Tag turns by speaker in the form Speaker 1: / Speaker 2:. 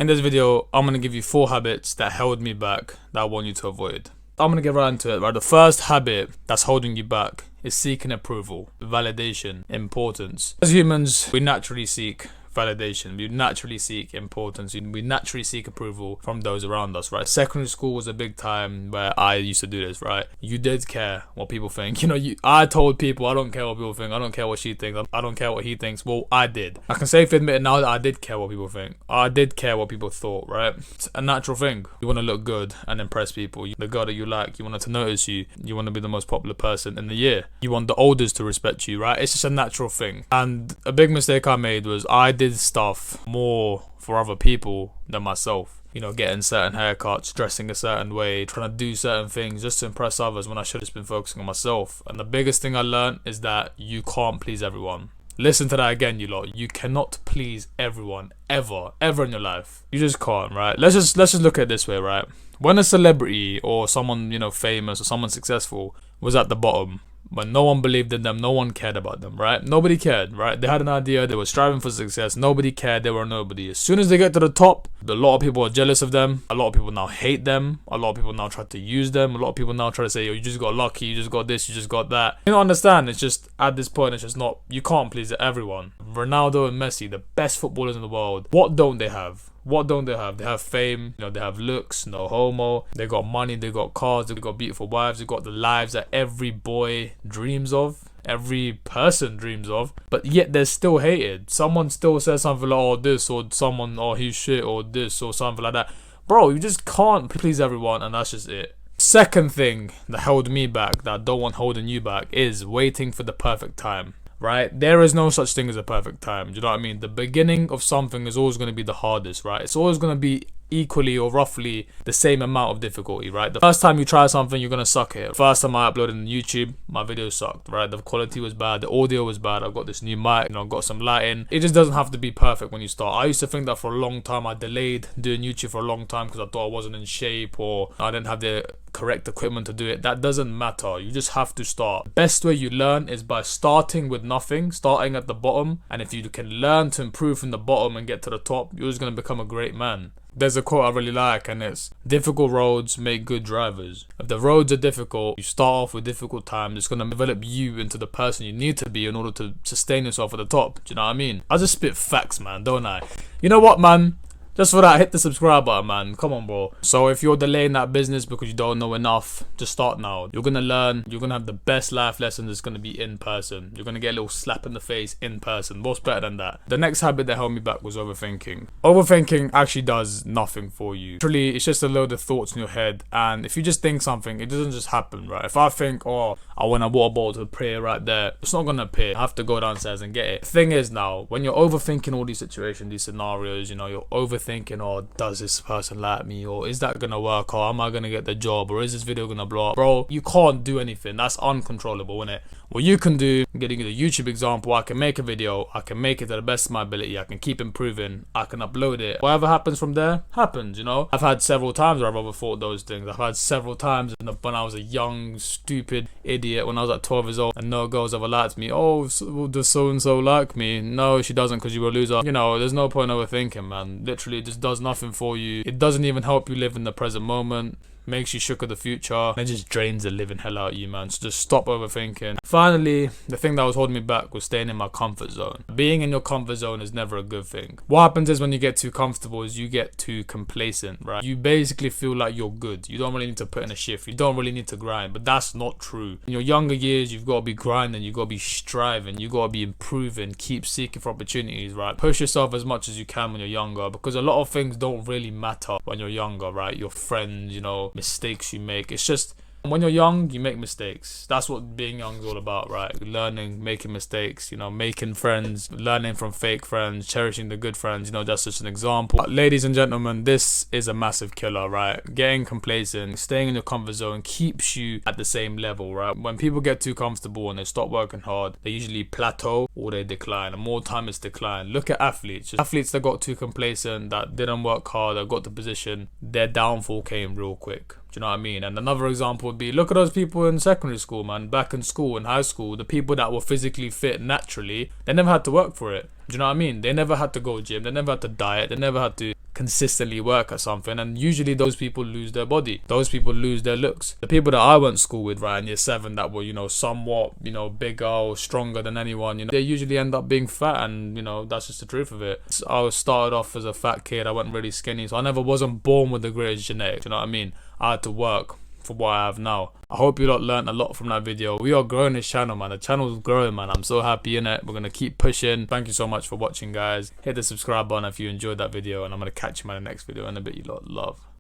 Speaker 1: In this video, I'm going to give you 4 habits that held me back that I want you to avoid. I'm going to get right into it, right? The first habit that's holding you back is seeking approval, validation, importance. As humans, we naturally seek validation, we naturally seek importance, we naturally seek approval from those around us, right? Secondary school was a big time where I used to do this, right? You did care what people think. I told people, I don't care what people think, I don't care what she thinks, I don't care what he thinks. Well, I did. I can safely admit now that I did care what people think. I did care what people thought, right? It's a natural thing. You want to look good and impress people. The girl that you like, you want her to notice you. You want to be the most popular person in the year. You want the oldest to respect you, right? It's just a natural thing. And a big mistake I made was I did stuff more for other people than myself. Getting certain haircuts, dressing a certain way, trying to do certain things just to impress others when I should have just been focusing on myself. And the biggest thing I learned is that you can't please everyone. Listen to that again, you lot. You cannot please everyone ever in your life. You just can't, right? Let's just look at it this way, right? When a celebrity or someone, famous or someone successful was at the bottom, when no one believed in them, no one cared about them, right? Nobody cared, right? They had an idea, they were striving for success, nobody cared, they were nobody. As soon as they get to the top, a lot of people are jealous of them, a lot of people now hate them, a lot of people now try to use them, a lot of people now try to say, you just got lucky, you just got this, you just got that. You don't understand, it's just, at this point, it's just not, you can't please everyone. Ronaldo and Messi, the best footballers in the world, what don't they have? What don't they have? They have fame, they have looks, no homo, they got money, they got cars, they got beautiful wives, they got the lives that every boy dreams of, every person dreams of, but yet they're still hated. Someone still says something like, oh this, or someone, oh he's shit, or this, or something like that. Bro, you just can't please everyone, and that's just it. Second thing that held me back, that I don't want holding you back, is waiting for the perfect time. Right? There is no such thing as a perfect time. Do you know what I mean? The beginning of something is always going to be the hardest, right? It's always going to be equally or roughly the same amount of difficulty, right? The first time you try something, you're gonna suck at it. First time I uploaded on YouTube, my video sucked, right? The quality was bad, the audio was bad. I've got this new mic, I've got some lighting. It just doesn't have to be perfect when you start. I used to think that for a long time. I delayed doing YouTube for a long time because I thought I wasn't in shape or I didn't have the correct equipment to do it. That doesn't matter. You just have to start. The best way you learn is by starting with nothing, starting at the bottom. And if you can learn to improve from the bottom and get to the top, you're just gonna become a great man. There's a quote I really like, and it's, difficult roads make good drivers. If the roads are difficult, you start off with difficult times, it's going to develop you into the person you need to be in order to sustain yourself at the top. Do you know what I mean? I just spit facts, man, don't I? You know what, man? Just for that, hit the subscribe button, man. Come on, bro. So if you're delaying that business because you don't know enough, just start now. You're going to learn. You're going to have the best life lessons. It's going to be in person. You're going to get a little slap in the face in person. What's better than that? The next habit that held me back was overthinking. Overthinking actually does nothing for you. Literally, it's just a load of thoughts in your head. And if you just think something, it doesn't just happen, right? If I think, oh, I want a water bottle to appear right there, it's not going to appear. I have to go downstairs and get it. The thing is now, when you're overthinking all these situations, these scenarios, you're overthinking, or does this person like me, or is that gonna work, or am I gonna get the job, or is this video gonna blow up? Bro, you can't do anything. That's uncontrollable, isn't it? What you can do, getting the YouTube example, I can make a video, I can make it to the best of my ability, I can keep improving, I can upload it. Whatever happens from there, happens, I've had several times where I've overthought those things. I've had several times when I was a young, stupid idiot, when I was like 12 years old, and no girls ever liked me. Oh, does so-and-so like me? No, she doesn't, because you were a loser. There's no point overthinking, man. Literally, it just does nothing for you. It doesn't even help you live in the present moment. Makes you shook of the future. It just drains the living hell out of you, man. So just stop overthinking. Finally, the thing that was holding me back was staying in my comfort zone. Being in your comfort zone is never a good thing. What happens is when you get too comfortable is you get too complacent, right? You basically feel like you're good. You don't really need to put in a shift. You don't really need to grind, but that's not true. In your younger years, you've got to be grinding. You've got to be striving. You've got to be improving. Keep seeking for opportunities, right? Push yourself as much as you can when you're younger, because a lot of things don't really matter when you're younger, right? Your friends, mistakes you make. It's just when you're young, you make mistakes. That's what being young is all about, right? Learning, making mistakes, making friends, learning from fake friends, cherishing the good friends. That's just an example. But ladies and gentlemen, this is a massive killer, right? Getting complacent, staying in your comfort zone keeps you at the same level, right? When people get too comfortable and they stop working hard, they usually plateau or they decline. And more time it's decline. Look at athletes. Athletes that got too complacent, that didn't work hard, that got the position, their downfall came real quick. Do you know what I mean? And another example would be, look at those people in secondary school, man. Back in school, in high school, the people that were physically fit naturally, they never had to work for it. Do you know what I mean? They never had to go gym, they never had to diet, they never had to consistently work at something, and usually those people lose their body, those people lose their looks. The people that I went to school with, right, in year 7, that were, you know, somewhat, you know, bigger or stronger than anyone, you know, they usually end up being fat, and, you know, that's just the truth of it. So I started off as a fat kid, I went really skinny, so I never wasn't born with the greatest genetics, you know what I mean? I had to work for what I have now. I hope you lot learned a lot from that video. We are growing this channel, man. The channel's growing, man. I'm so happy in it. We're gonna keep pushing. Thank you so much for watching, guys. Hit the subscribe button if you enjoyed that video, and I'm gonna catch you in the next video in a bit. You lot love.